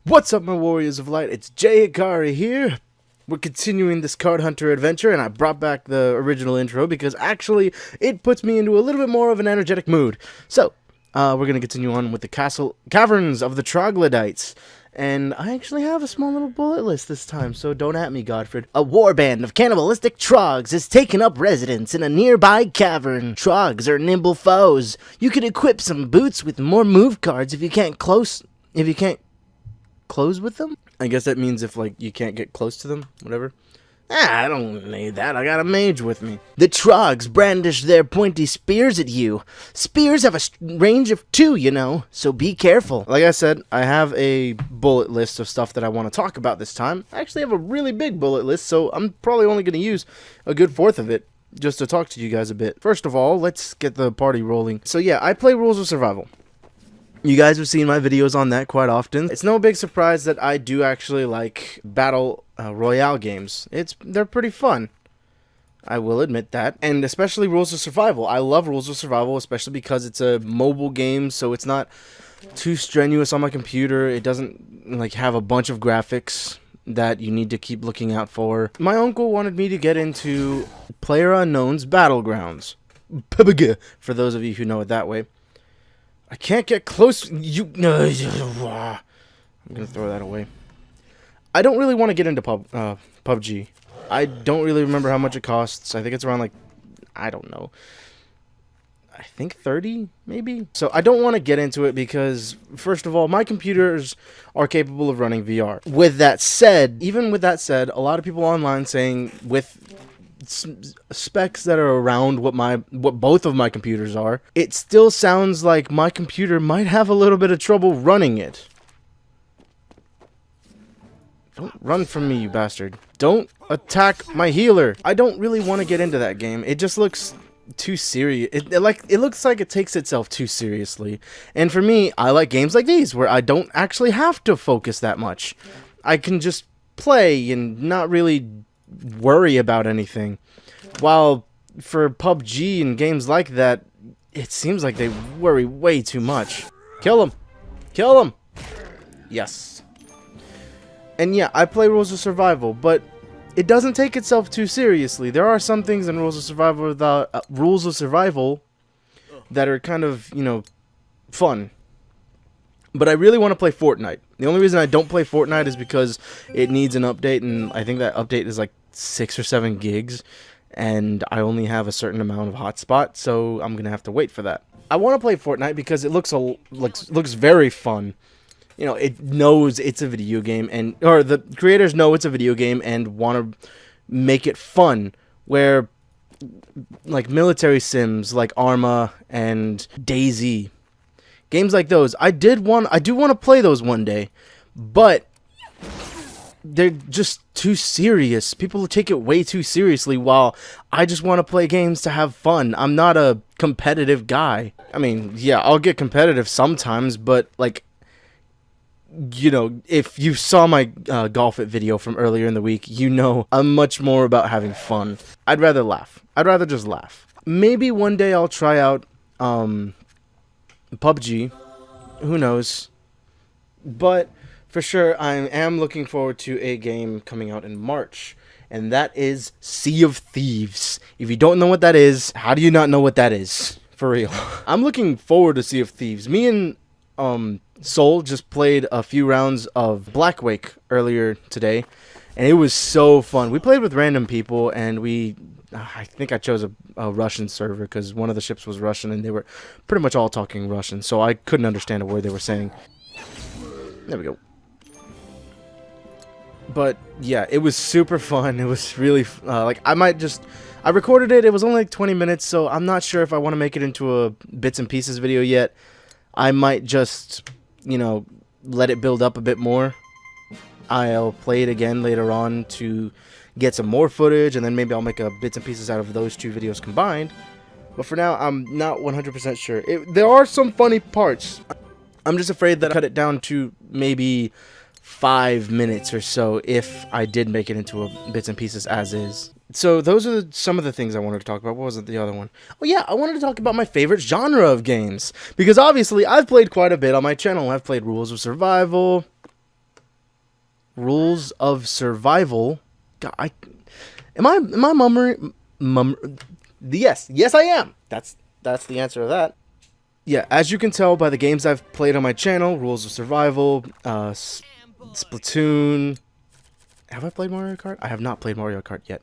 What's up, my warriors of light? It's Hikari here. We're continuing this card hunter adventure, and I brought back the original intro because actually it puts me into a little bit more of an energetic mood. So, we're going to continue on with the caverns of the troglodytes. And I actually have a small little bullet list this time, so don't at me, Godfred. A warband of cannibalistic trogs has taken up residence in a nearby cavern. Trogs are nimble foes. You can equip some boots with more move cards if you can't close with them? I guess that means if, like, you can't get close to them, whatever. I don't need that. I got a mage with me. The trogs brandish their pointy spears at you. Spears have a range of 2, you know, so be careful. Like I said, I have a bullet list of stuff that I want to talk about this time. I actually have a really big bullet list, so I'm probably only going to use a good fourth of it just to talk to you guys a bit. First of all, let's get the party rolling. So yeah, I play Rules of Survival. You guys have seen my videos on that quite often. It's no big surprise that I do actually like battle royale games. They're pretty fun. I will admit that. And especially Rules of Survival. I love Rules of Survival, especially because it's a mobile game, so it's not too strenuous on my computer. It doesn't like have a bunch of graphics that you need to keep looking out for. My uncle wanted me to get into PlayerUnknown's Battlegrounds. PUBG, for those of you who know it that way. I can't get close. I'm gonna throw that away. I don't really want to get into PUBG. I don't really remember how much it costs. I think it's around, like, I don't know. I think 30, maybe? So I don't want to get into it because, first of all, my computers are capable of running VR. With that said, even with that said, a lot of people online saying with specs that are around what both of my computers are, it still sounds like my computer might have a little bit of trouble running it. Don't run from me, you bastard. Don't attack my healer. I don't really want to get into that game. It just looks too serious. It looks like it takes itself too seriously. And for me, I like games like these where I don't actually have to focus that much. I can just play and not really worry about anything. While for PUBG and games like that, it seems like they worry way too much. Kill him! Kill him! Yes. And yeah, I play Rules of Survival, but it doesn't take itself too seriously. There are some things in Rules of Survival that are kind of, you know, fun. But I really want to play Fortnite. The only reason I don't play Fortnite is because it needs an update, and I think that update is like 6 or 7 gigs, and I only have a certain amount of hotspot, so I'm gonna have to wait for that. I want to play Fortnite because it looks very fun. You know, it knows it's a video game, or the creators know it's a video game and want to make it fun. Where, like, military sims like Arma and DayZ, games like those, I do want to play those one day, but they're just too serious. People take it way too seriously, while I just want to play games to have fun. I'm not a competitive guy. I mean, yeah, I'll get competitive sometimes, but, like, you know, if you saw my Golf It video from earlier in the week, you know I'm much more about having fun. I'd rather laugh. I'd rather just laugh. Maybe one day I'll try out PUBG. Who knows? But for sure, I am looking forward to a game coming out in March, and that is Sea of Thieves. If you don't know what that is, how do you not know what that is? For real. I'm looking forward to Sea of Thieves. Me and Soul just played a few rounds of Blackwake earlier today, and it was so fun. We played with random people, and I think I chose a Russian server because one of the ships was Russian, and they were pretty much all talking Russian, so I couldn't understand a word they were saying. There we go. But yeah, it was super fun. It was really like, I recorded it. It was only like 20 minutes, so I'm not sure if I want to make it into a bits and pieces video yet. I might just, you know, let it build up a bit more. I'll play it again later on to get some more footage, and then maybe I'll make a bits and pieces out of those 2 videos combined. But for now, I'm not 100% sure. There are some funny parts. I'm just afraid that I cut it down to maybe 5 minutes or so if I did make it into a bits and pieces as is. So those are some of the things I wanted to talk about. What was it, the other one? Oh yeah, I wanted to talk about my favorite genre of games. Because obviously, I've played quite a bit on my channel. I've played Rules of Survival. Rules of Survival. God, am I mummering? Yes, I am. That's the answer to that. Yeah, as you can tell by the games I've played on my channel, Rules of Survival, Splatoon. Have I played Mario Kart? I have not played Mario Kart yet,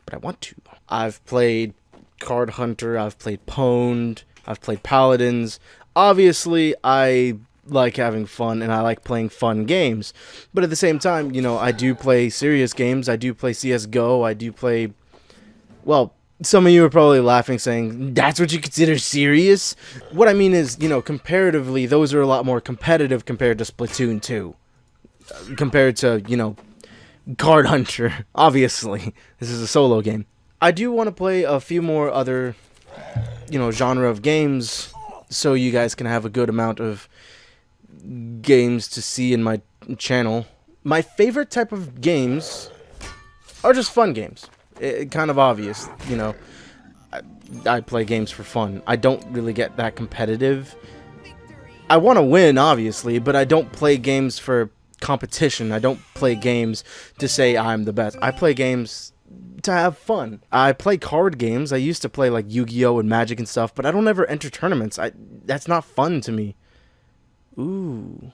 but I want to. I've played Card Hunter, I've played Pwned, I've played Paladins. Obviously, I like having fun and I like playing fun games. But at the same time, you know, I do play serious games. I do play CSGO. I do play, well, some of you are probably laughing saying, that's what you consider serious? What I mean is, you know, comparatively, those are a lot more competitive compared to Splatoon 2. Compared to, you know, Card Hunter. Obviously, this is a solo game. I do want to play a few more other, you know, genre of games so you guys can have a good amount of games to see in my channel. My favorite type of games are just fun games. Kind of obvious, you know. I play games for fun. I don't really get that competitive. I want to win, obviously, but I don't play games for competition. I don't play games to say I'm the best. I play games to have fun. I play card games. I used to play like Yu-Gi-Oh! And Magic and stuff, but I don't ever enter tournaments. That's not fun to me. Ooh.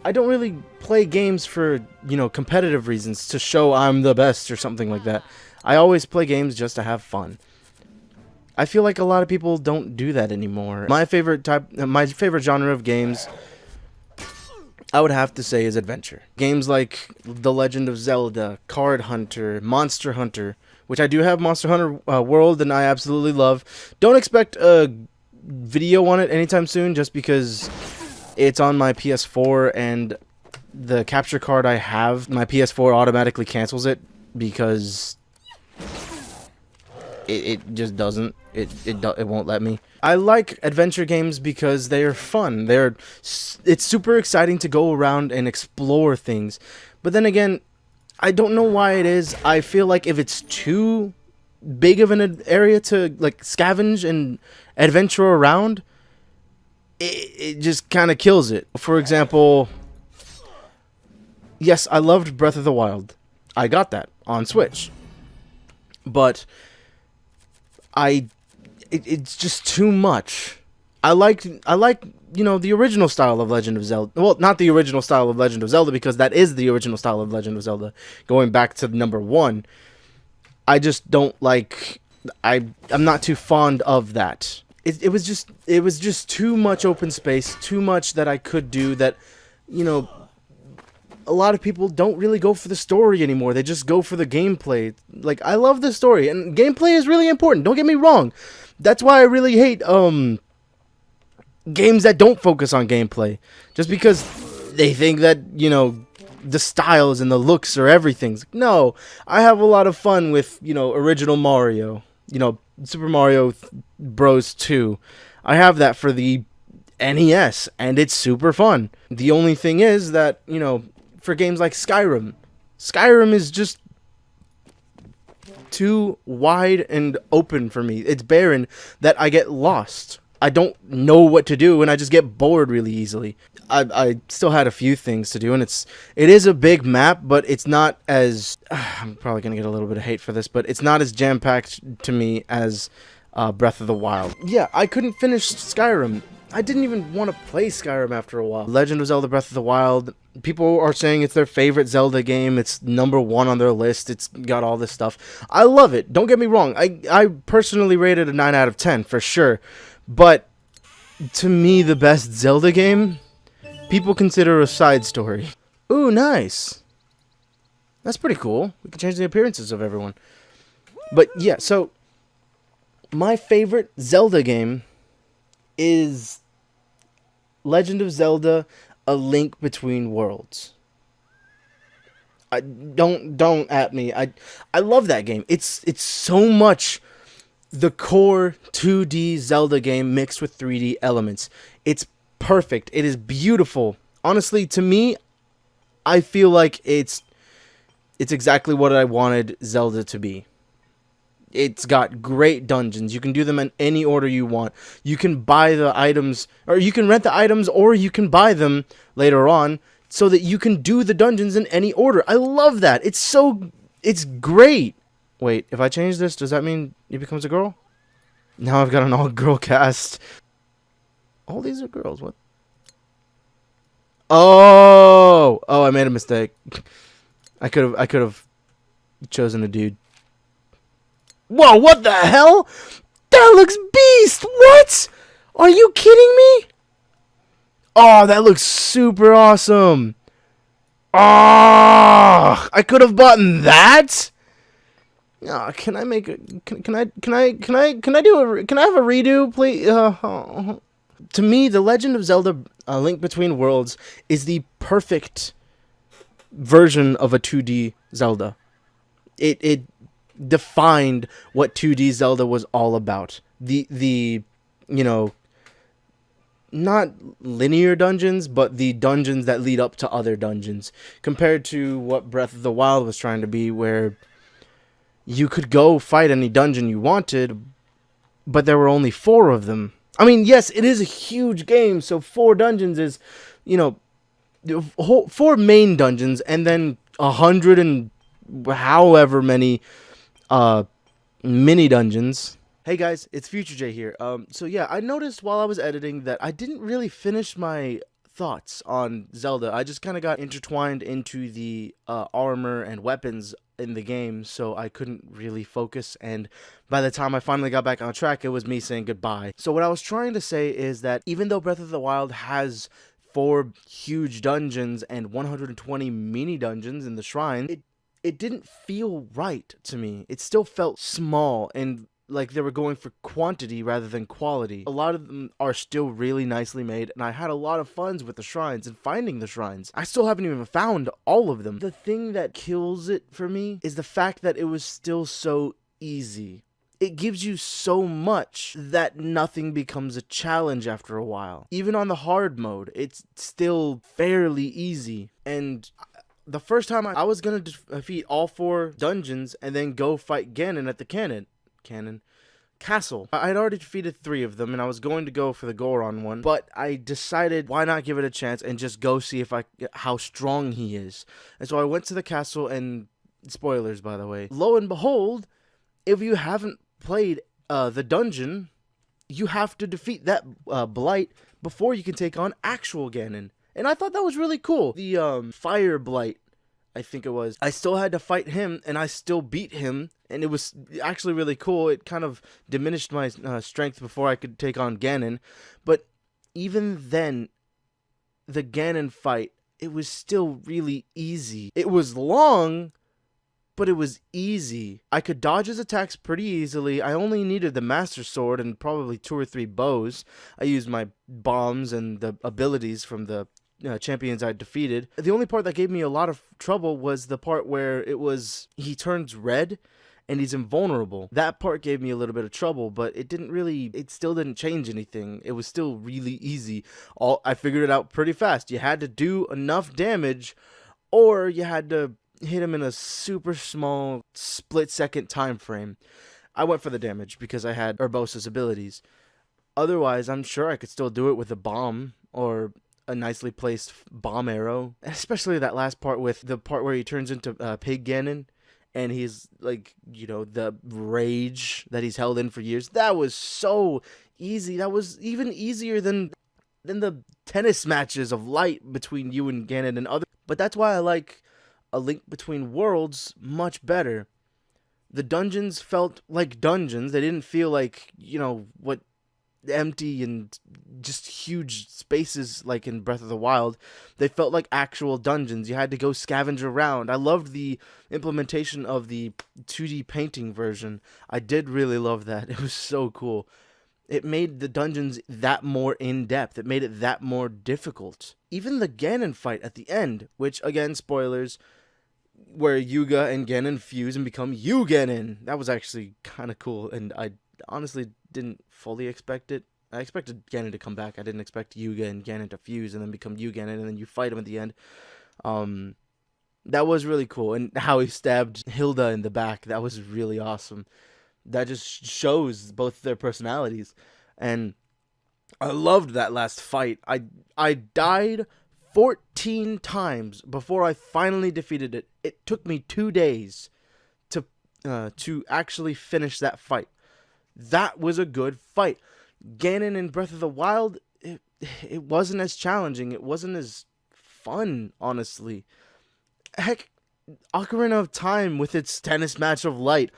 I don't really play games for, you know, competitive reasons, to show I'm the best or something like that. I always play games just to have fun. I feel like a lot of people don't do that anymore. My favorite genre of games, I would have to say, is adventure. Games like The Legend of Zelda, Card Hunter, Monster Hunter, which I do have Monster Hunter World and I absolutely love. Don't expect a video on it anytime soon just because it's on my PS4 and the capture card I have, my PS4 automatically cancels it because it just doesn't. It won't let me. I like adventure games because they are fun. It's super exciting to go around and explore things. But then again, I don't know why it is. I feel like if it's too big of an area to like scavenge and adventure around, it just kind of kills it. For example, yes, I loved Breath of the Wild. I got that on Switch. But it's just too much. I like, you know, the original style of Legend of Zelda. Well, not the original style of Legend of Zelda, because that is the original style of Legend of Zelda, going back to number 1. I just don't like, I'm not too fond of that. It was just too much open space, too much that I could do that, you know, a lot of people don't really go for the story anymore. They just go for the gameplay. Like, I love the story, and gameplay is really important. Don't get me wrong. That's why I really hate games that don't focus on gameplay. Just because they think that, you know, the styles and the looks are everything. No, I have a lot of fun with, you know, original Mario. You know, Super Mario Bros. 2. I have that for the NES, and it's super fun. The only thing is that, you know, for games like Skyrim is just too wide and open for me. It's barren that I get lost. I don't know what to do, and I just get bored really easily. I still had a few things to do, and it is a big map, but it's not as... I'm probably going to get a little bit of hate for this, but it's not as jam-packed to me as Breath of the Wild. Yeah, I couldn't finish Skyrim. I didn't even want to play Skyrim after a while. Legend of Zelda Breath of the Wild, people are saying it's their favorite Zelda game. It's number 1 on their list. It's got all this stuff. I love it. Don't get me wrong. I personally rated a 9 out of 10 for sure. But to me, the best Zelda game, people consider a side story. Ooh, nice. That's pretty cool. We can change the appearances of everyone. But yeah, so my favorite Zelda game is Legend of Zelda: A Link Between Worlds. Don't at me. I love that game. It's so much the core 2D Zelda game mixed with 3D elements. It's perfect. It is beautiful. Honestly, to me, I feel like it's exactly what I wanted Zelda to be. It's got great dungeons. You can do them in any order you want. You can buy the items, or you can rent the items, or you can buy them later on so that you can do the dungeons in any order. I love that. It's great. Wait, if I change this, does that mean he becomes a girl? Now I've got an all-girl cast. All these are girls. What? Oh, I made a mistake. I could have chosen a dude. Whoa, what the hell? That looks beast. What? Are you kidding me? Oh, that looks super awesome. Oh, I could have bought that. Oh, can I make a can I have a redo, please? To me, The Legend of Zelda: A Link Between Worlds is the perfect version of a 2D Zelda. It defined what 2D Zelda was all about. The you know, not linear dungeons, but the dungeons that lead up to other dungeons, compared to what Breath of the Wild was trying to be, where you could go fight any dungeon you wanted, but there were only 4 of them. I mean, yes, it is a huge game, so 4 dungeons is, 4 main dungeons, and then 100 and however many mini dungeons. Hey guys, it's Future J here. So yeah, I noticed while I was editing that I didn't really finish my thoughts on Zelda. I just kind of got intertwined into the armor and weapons in the game, so I couldn't really focus, and by the time I finally got back on track, it was me saying goodbye. So what I was trying to say is that even though Breath of the Wild has 4 huge dungeons and 120 mini dungeons in the shrine, it didn't feel right to me. It still felt small and like they were going for quantity rather than quality. A lot of them are still really nicely made, and I had a lot of fun with the shrines and finding the shrines. I still haven't even found all of them. The thing that kills it for me is the fact that it was still so easy. It gives you so much that nothing becomes a challenge after a while. Even on the hard mode, it's still fairly easy. And the first time I was gonna defeat all 4 dungeons and then go fight Ganon at the castle. I had already defeated 3 of them, and I was going to go for the Goron one, but I decided why not give it a chance and just go see how strong he is. And so I went to the castle, and spoilers, by the way. Lo and behold, if you haven't played the dungeon, you have to defeat that blight before you can take on actual Ganon. And I thought that was really cool. The fire blight, I think it was. I still had to fight him, and I still beat him, and it was actually really cool. It kind of diminished my strength before I could take on Ganon, but even then, the Ganon fight, it was still really easy. It was long, but it was easy. I could dodge his attacks pretty easily. I only needed the Master Sword and probably 2 or 3 bows. I used my bombs and the abilities from the champions I defeated. The only part that gave me a lot of trouble was the part where he turns red and he's invulnerable. That part gave me a little bit of trouble, but it still didn't change anything. It was still really easy. I figured it out pretty fast. You had to do enough damage, or you had to hit him in a super small split-second time frame. I went for the damage because I had Urbosa's abilities. Otherwise, I'm sure I could still do it with a bomb or a nicely placed bomb arrow. Especially that last part, with the part where he turns into Pig Ganon, and he's like, the rage that he's held in for years. That was so easy. That was even easier than the tennis matches of light between you and Ganon and other. But that's why I like A Link Between Worlds much better. The dungeons felt like dungeons. They didn't feel like, what empty and just huge spaces like in Breath of the Wild. They felt like actual dungeons. You had to go scavenge around. I loved the implementation of the 2D painting version. I did really love that. It was so cool. It made the dungeons that more in-depth. It made it that more difficult. Even the Ganon fight at the end, which, again, spoilers, where Yuga and Ganon fuse and become You-Ganon. That was actually kind of cool, and I honestly didn't fully expect it. I expected Ganon to come back. I didn't expect Yuga and Ganon to fuse and then become You-Ganon, and then you fight him at the end. That was really cool. And how he stabbed Hilda in the back, that was really awesome. That just shows both their personalities. And I loved that last fight. I died 14 times before I finally defeated it. It took me 2 days to actually finish that fight. That was a good fight. Ganon in Breath of the Wild, it wasn't as challenging. It wasn't as fun, honestly. Heck, Ocarina of Time with its tennis match of light,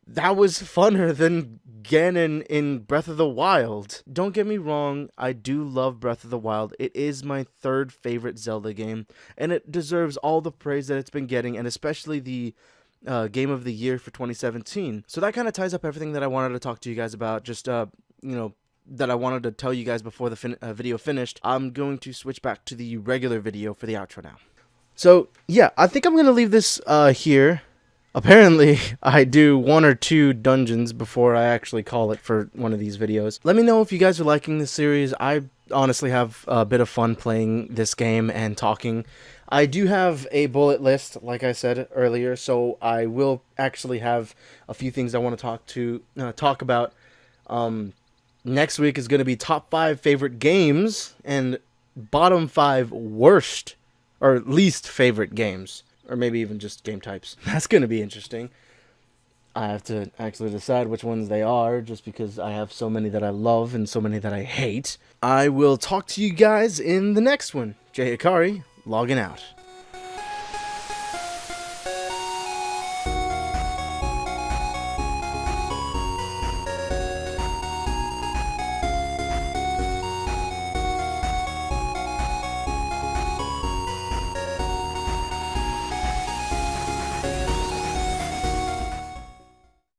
that was funner than Ganon in Breath of the Wild. Don't get me wrong, I do love Breath of the Wild. It is my 3rd favorite Zelda game, and it deserves all the praise that it's been getting, and especially the Game of the Year for 2017. So that kind of ties up everything that I wanted to talk to you guys about. Just, that I wanted to tell you guys before the video finished. I'm going to switch back to the regular video for the outro now. So, yeah, I think I'm going to leave this here. Apparently, I do 1 or 2 dungeons before I actually call it for one of these videos. Let me know if you guys are liking this series. I honestly have a bit of fun playing this game and talking. I do have a bullet list, like I said earlier, so I will actually have a few things I want to talk about. Next week is going to be top 5 favorite games and bottom 5 worst or least favorite games, or maybe even just game types. That's going to be interesting. I have to actually decide which ones they are, just because I have so many that I love and so many that I hate. I will talk to you guys in the next one. Hikari, logging out.